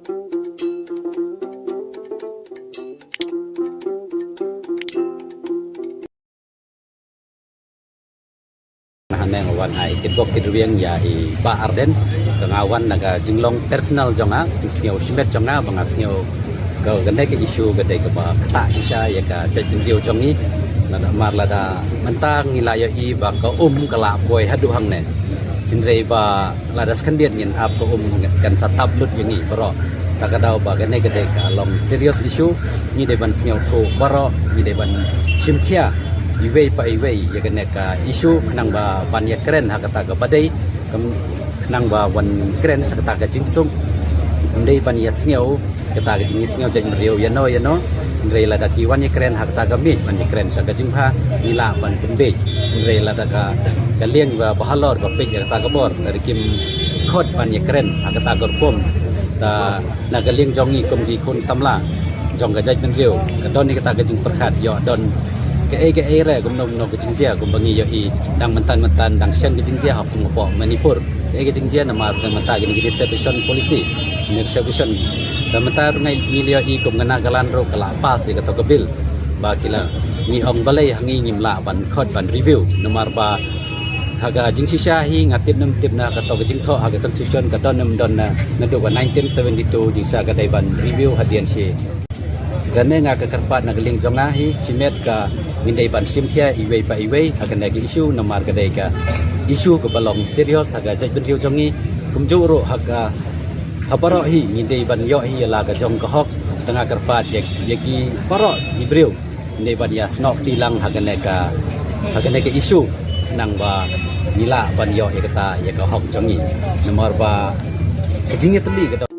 Haneng awan ai kitbok kitrueng ya I Ba Arden kengawan naga jinglong personal jonga singsiau shimet jonga banga singau ke gandai ke isu gandai ke ba kata sisa ya ka cajin dio jongi nada marlada mentang ngilaya I ba ka kala boy hadu hang ne tinrei ba lada skandian ngin ap ka kan satap lut yangi baro takadau ba gandai gandai ka long serious issue ni de ban singau tho baro ni de ban simkhia iwei pa iwei ya kena ka isu nang ba ban ya keren ha kata ga badai nang ba wan keren sa kata ga jingsung ndai ban ya sngeu kata ga jing sngeu jeng riu ya no ndrei la da ki wan ya keren ha kata ga mi ban ya keren sa ga jingha nila ban pembe ndrei la da ga lieng ba bahalor ba pe ya kata ga bor dari kim khot ban ya keren ha kata ga pom ta na ga lieng jongi kum di kun samla jong ga jai ben riu ka don ni kata ga jing perkhat yo don ke re gum nom no ke jingjia gum bangi yo I dang mentan dang shen ke jingjia hap ngopo Manipur ke jingjia nama dang menta gini distribution policy distribution dang menta ngai milio I gum ngana galan ro kala pas ke to kebil ba kila ni ong balai hangi ngimla ban khot ban review nomor ba haga jingsisha hi ngatip nem tip na ka to ke jingtho haga constitution ka don nem don na nadu 1972 jingsa ka dai ban review hadian si gane nga ka karpat na galing jonga hi simet ka mindai ban simkhia iwei pa iwei akan lagi isu nomor kadai ka isu ke balong serius haga jaj ben riu jongi kumju ro haga habaro hi mindai ban yo hi la ga jong ka hok tengah karpat yaki paro ni briu mindai ban ya snok tilang haga ka isu nang ba nila ban yo ya kata ya ka hok jongi nomor ba kejingnya teli ka